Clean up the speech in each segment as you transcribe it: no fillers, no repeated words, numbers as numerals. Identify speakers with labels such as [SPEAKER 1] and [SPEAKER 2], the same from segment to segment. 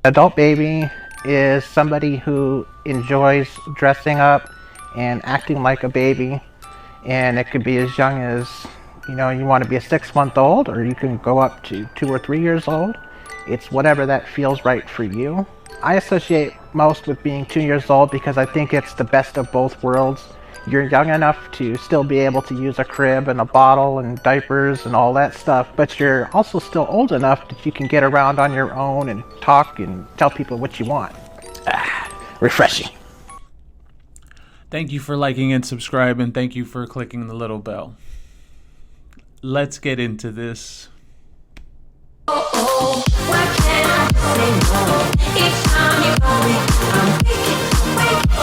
[SPEAKER 1] Adult baby is somebody who enjoys dressing up and acting like a baby, and it could be as young as, you want to be a 6 month old, or you can go up to 2 or 3 years old. It's whatever that feels right for you. I associate most with being 2 years old because I think it's the best of both worlds. You're young enough to still be able to use a crib and a bottle and diapers and all that stuff, but you're also still old enough that you can get around on your own and talk and tell people what you want. Refreshing.
[SPEAKER 2] Thank you for liking and subscribing. Thank you for clicking the little bell. Let's get into this.
[SPEAKER 3] Why can't I say no? Each time you call me, I'm waking,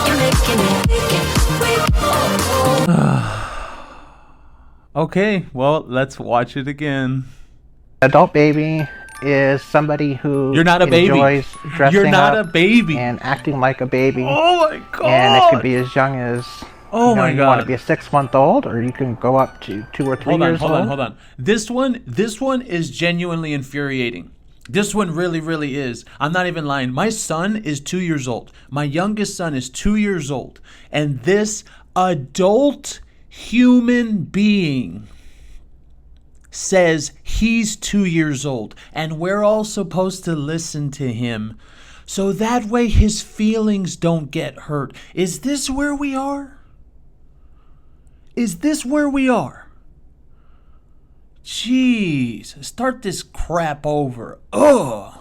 [SPEAKER 3] you're making me
[SPEAKER 2] Okay, well, let's watch it again.
[SPEAKER 1] Adult baby is somebody who
[SPEAKER 2] You're not a baby.
[SPEAKER 1] enjoys dressing
[SPEAKER 2] You're not
[SPEAKER 1] up
[SPEAKER 2] a baby.
[SPEAKER 1] and acting like a baby.
[SPEAKER 2] Oh my god.
[SPEAKER 1] And it could be as young as,
[SPEAKER 2] Oh my
[SPEAKER 1] you want
[SPEAKER 2] God.
[SPEAKER 1] to be a 6 month old, or you can go up to 2 or 3 years old.
[SPEAKER 2] Hold on. This one is genuinely infuriating. This one really is. I'm not even lying. My son is 2 years old. My youngest son is 2 years old. And this adult human being says he's 2 years old. And we're all supposed to listen to him so that way his feelings don't get hurt. Is this where we are? Is this where we are? Jeez, start this crap over. Ugh.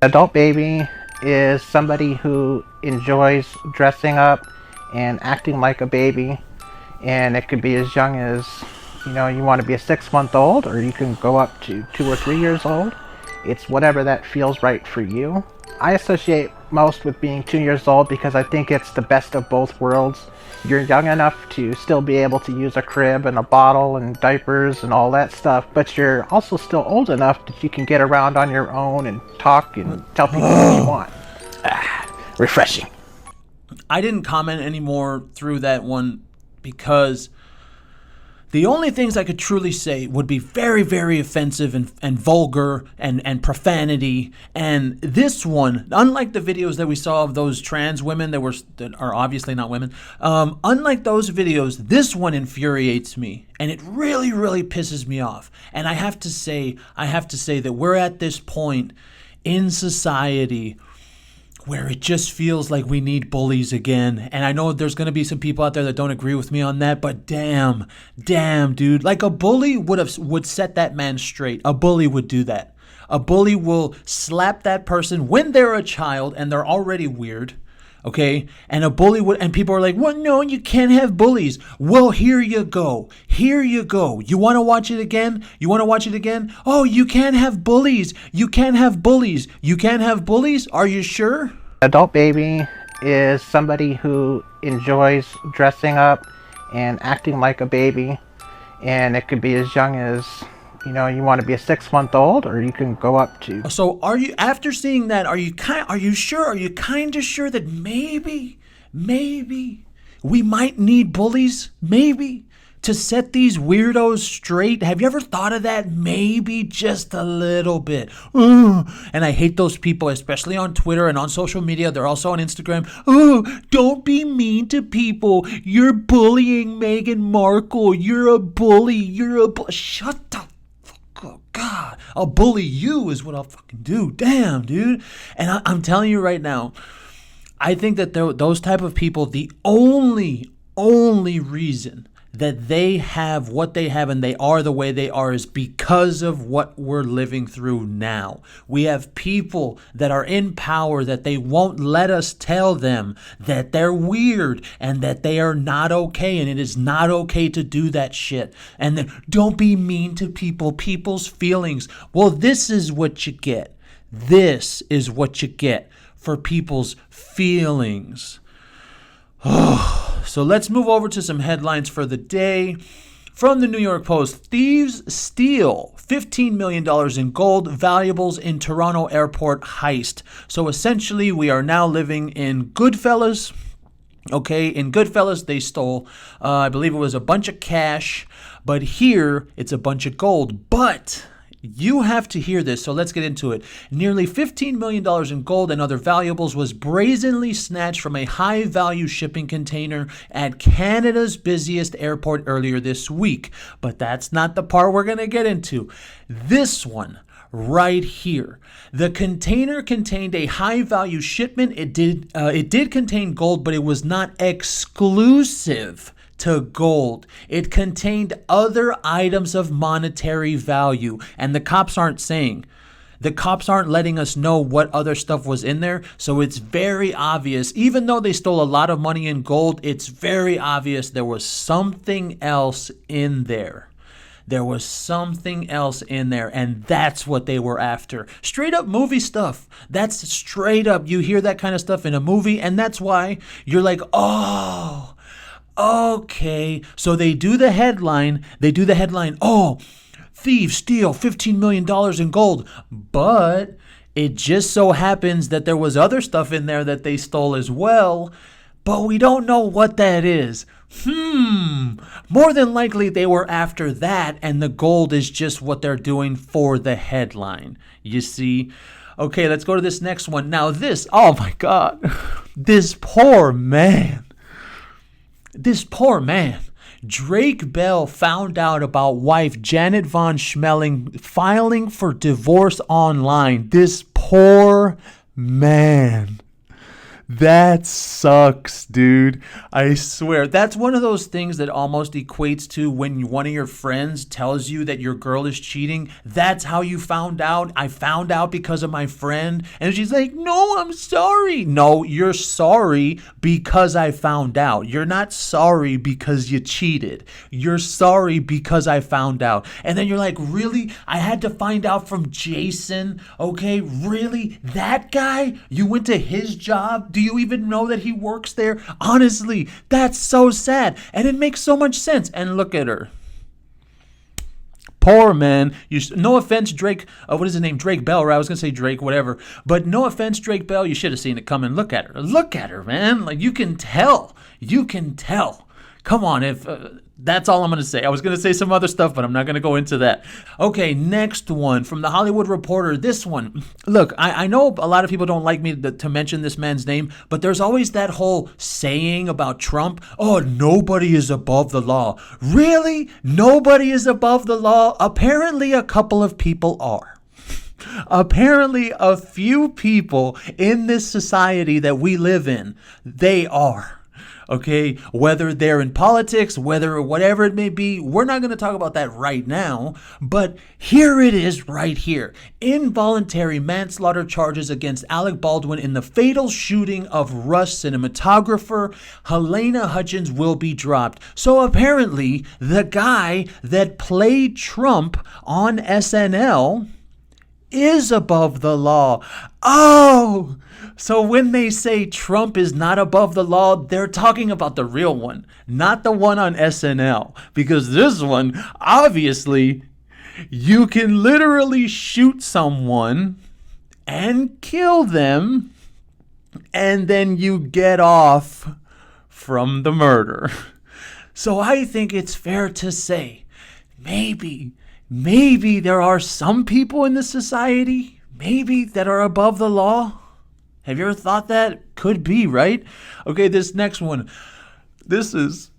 [SPEAKER 1] Adult baby is somebody who enjoys dressing up and acting like a baby, and it could be as young as, you want to be a 6 month old, or you can go up to 2 or 3 years old. It's whatever that feels right for you. I associate most with being 2 years old because I think it's the best of both worlds. You're young enough to still be able to use a crib and a bottle and diapers and all that stuff, but you're also still old enough that you can get around on your own and talk and tell people what you want. Refreshing.
[SPEAKER 2] I didn't comment anymore through that one because the only things I could truly say would be very offensive and vulgar and profanity. And this one, unlike the videos that we saw of those trans women that are obviously not women, unlike those videos, this one infuriates me. And it really pisses me off. And I have to say that we're at this point in society where it just feels like we need bullies again. And I know there's going to be some people out there that don't agree with me on that, but damn, dude. Like a bully would set that man straight. A bully would do that. A bully will slap that person when they're a child and they're already weird. Okay? And a bully would, and people are like, well, no, you can't have bullies. Well, here you go. You want to watch it again? Oh, you can't have bullies. You can't have bullies. Are you sure?
[SPEAKER 1] Adult baby is somebody who enjoys dressing up and acting like a baby, and it could be as young as, you want to be a 6 month old, or you can go up to.
[SPEAKER 2] So are you, after seeing that, are you kind of sure that maybe we might need bullies? Maybe to set these weirdos straight? Have you ever thought of that? Maybe just a little bit. And I hate those people, especially on Twitter and on social media. They're also on Instagram. Don't be mean to people. You're bullying Meghan Markle. You're a bully. Shut the fuck up. God, I'll bully you is what I'll fucking do. Damn, dude. And I'm telling you right now, I think that those type of people, the only reason that they have what they have and they are the way they are is because of what we're living through now. We have people that are in power that they won't let us tell them that they're weird and that they are not okay, and it is not okay to do that shit. And then don't be mean to people's feelings. Well, this is what you get. This is what you get for people's feelings. So let's move over to some headlines for the day. From the New York Post, thieves steal $15 million in gold valuables in Toronto airport heist. So essentially, we are now living in Goodfellas. Okay, in Goodfellas, they stole, I believe it was a bunch of cash, but here it's a bunch of gold. But You have to hear this, so let's get into it. Nearly $15 million in gold and other valuables was brazenly snatched from a high-value shipping container at Canada's busiest airport earlier this week. But that's not the part we're going to get into. This one right here. The container contained a high-value shipment. It did contain gold, but it was not exclusive to gold. It contained other items of monetary value, and the cops aren't saying. The cops aren't letting us know what other stuff was in there, so it's very obvious. Even though they stole a lot of money in gold, it's very obvious there was something else in there. There was something else in there, and that's what they were after. Straight up movie stuff. That's straight up. You hear that kind of stuff in a movie, and that's why you're like, oh, okay. So they do the headline. Oh, thieves steal $15 million in gold. But it just so happens that there was other stuff in there that they stole as well. But we don't know what that is. More than likely they were after that, and the gold is just what they're doing for the headline. You see? Okay, let's go to this next one. Now this, oh my God, this poor man. Drake Bell found out about wife Janet Von Schmeling filing for divorce online. This poor man. That sucks, dude. I swear. That's one of those things that almost equates to when one of your friends tells you that your girl is cheating. That's how you found out. I found out because of my friend. And she's like, no, I'm sorry. No, you're sorry because I found out. You're not sorry because you cheated. You're sorry because I found out. And then you're like, really? I had to find out from Jason? Okay, really? That guy? You went to his job? Do you even know that he works there? Honestly, that's so sad. And it makes so much sense. And look at her. Poor man. No offense, Drake. What is his name? Drake Bell, right? I was going to say Drake, whatever. But no offense, Drake Bell. You should have seen it coming. Look at her. Look at her, man. Like, you can tell. You can tell. Come on, if that's all I'm going to say. I was going to say some other stuff, but I'm not going to go into that. Okay, next one from the Hollywood Reporter. This one. Look, I know a lot of people don't like me to mention this man's name, but there's always that whole saying about Trump. Oh, nobody is above the law. Really? Nobody is above the law? Apparently, a couple of people are. Apparently, a few people in this society that we live in, they are. Okay, whether they're in politics, whatever it may be, we're not going to talk about that right now, but here it is right here. Involuntary manslaughter charges against Alec Baldwin in the fatal shooting of Rush cinematographer Helena Hutchins will be dropped. So apparently, the guy that played Trump on SNL is above the law. Oh, so when they say Trump is not above the law, they're talking about the real one, not the one on SNL. Because this one, obviously, you can literally shoot someone and kill them, and then you get off from the murder. So I think it's fair to say, maybe there are some people in this society, maybe, that are above the law. Have you ever thought that? Could be, right? Okay, this next one. This is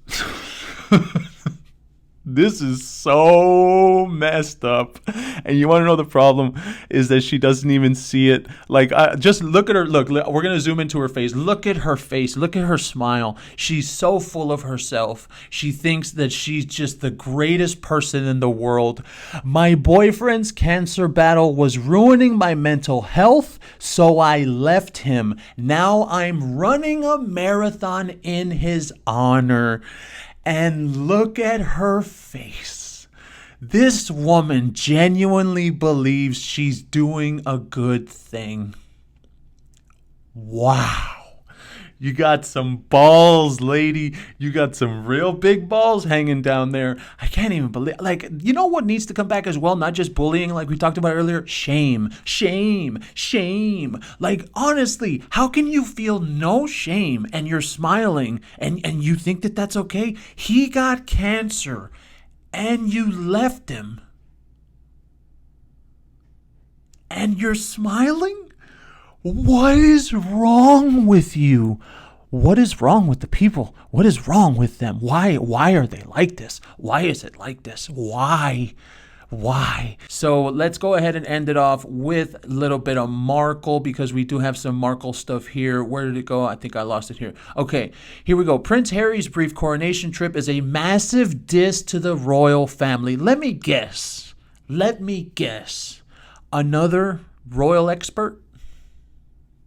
[SPEAKER 2] This is so messed up. And you want to know the problem is that she doesn't even see it. Like, just look at her. Look, we're going to zoom into her face. Look at her face. Look at her smile. She's so full of herself. She thinks that she's just the greatest person in the world. My boyfriend's cancer battle was ruining my mental health, so I left him. Now I'm running a marathon in his honor. And look at her face. This woman genuinely believes she's doing a good thing. Wow. You got some balls, lady. You got some real big balls hanging down there. I can't even believe. Like, you know what needs to come back as well? Not just bullying like we talked about earlier. Shame. Shame. Shame. Like, honestly, how can you feel no shame and you're smiling and you think that that's okay? He got cancer and you left him. and you're smiling? What is wrong with you? What is wrong with the people? What is wrong with them? Why are they like this? Why is it like this? Why? So let's go ahead and end it off with a little bit of Markle, because we do have some Markle stuff here. Where did it go? I think I lost it here. Okay, here we go. Prince Harry's brief coronation trip is a massive diss to the royal family. Let me guess. Another royal expert?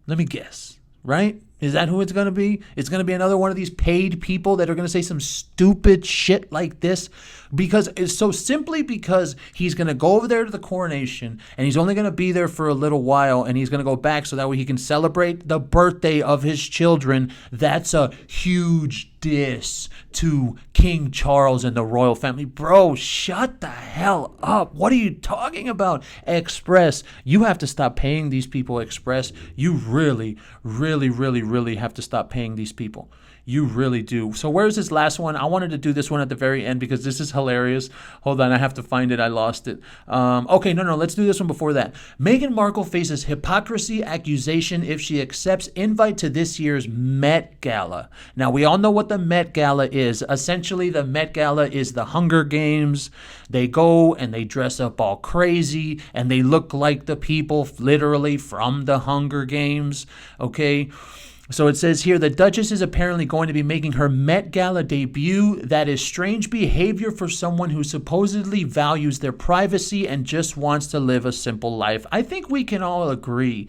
[SPEAKER 2] Let me guess, right? Is that who it's going to be? It's going to be another one of these paid people that are going to say some stupid shit like this, because it's so simply because he's going to go over there to the coronation and he's only going to be there for a little while and he's going to go back so that way he can celebrate the birthday of his children. That's a huge diss to King Charles and the royal family. Bro, shut the hell up. What are you talking about? Express. You have to stop paying these people, Express. You really have to stop paying these people. You really do. So where's this last one? I wanted to do this one at the very end because this is hilarious. Hold on, I have to find it. I lost it. Okay, no, let's do this one before that. Meghan Markle faces hypocrisy accusation if she accepts invite to this year's Met Gala. Now, we all know what the Met Gala is. Essentially, the Met Gala is the Hunger Games. They go and they dress up all crazy and they look like the people literally from the Hunger Games. Okay. So it says here, the Duchess is apparently going to be making her Met Gala debut. That is strange behavior for someone who supposedly values their privacy and just wants to live a simple life. I think we can all agree.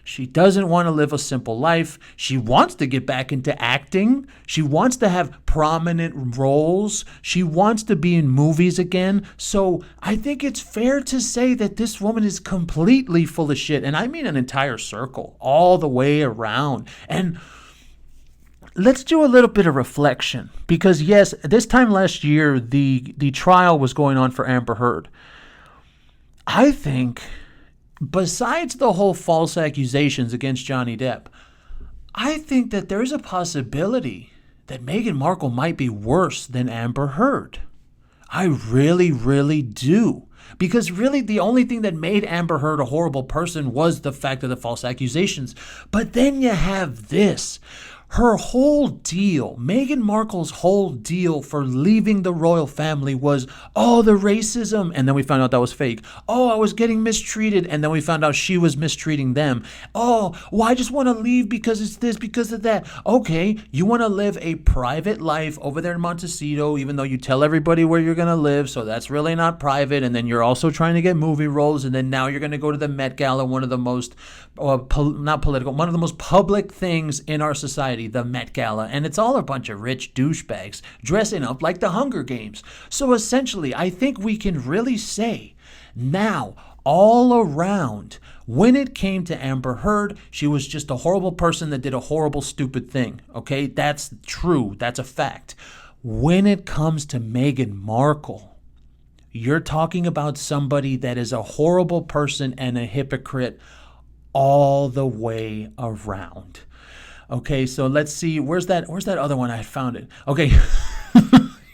[SPEAKER 2] She doesn't want to live a simple life. She wants to get back into acting. She wants to have prominent roles. She wants to be in movies again. So I think it's fair to say that this woman is completely full of shit. And I mean an entire circle, all the way around. And let's do a little bit of reflection. Because yes, this time last year, the trial was going on for Amber Heard. I think, besides the whole false accusations against Johnny Depp, I think that there's a possibility that Meghan Markle might be worse than Amber Heard. I really do. Because really the only thing that made Amber Heard a horrible person was the fact of the false accusations. But then you have this. Her whole deal, Meghan Markle's whole deal for leaving the royal family was, oh, the racism. And then we found out that was fake. Oh, I was getting mistreated. And then we found out she was mistreating them. Oh, well, I just want to leave because it's this, because of that. Okay, you want to live a private life over there in Montecito, even though you tell everybody where you're going to live. So that's really not private. And then you're also trying to get movie roles. And then now you're going to go to the Met Gala, one of the most, one of the most public things in our society, the Met Gala, and it's all a bunch of rich douchebags dressing up like the Hunger Games. So essentially, I think we can really say now, all around, when it came to Amber Heard, she was just a horrible person that did a horrible, stupid thing. Okay, that's true. That's a fact. When it comes to Meghan Markle, you're talking about somebody that is a horrible person and a hypocrite all the way around. Okay, so let's see. Where's that other one? I found it. Okay.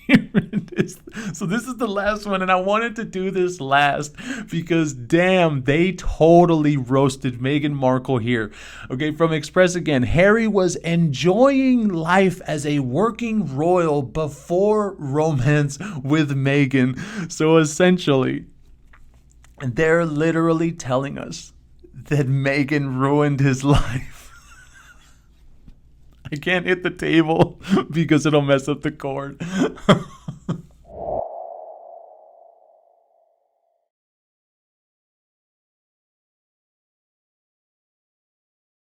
[SPEAKER 2] Here it is. So this is the last one, and I wanted to do this last because damn, they totally roasted Meghan Markle here. Okay, from Express again. Harry was enjoying life as a working royal before romance with Meghan. So essentially, they're literally telling us that Meghan ruined his life. I can't hit the table because it'll mess up the cord.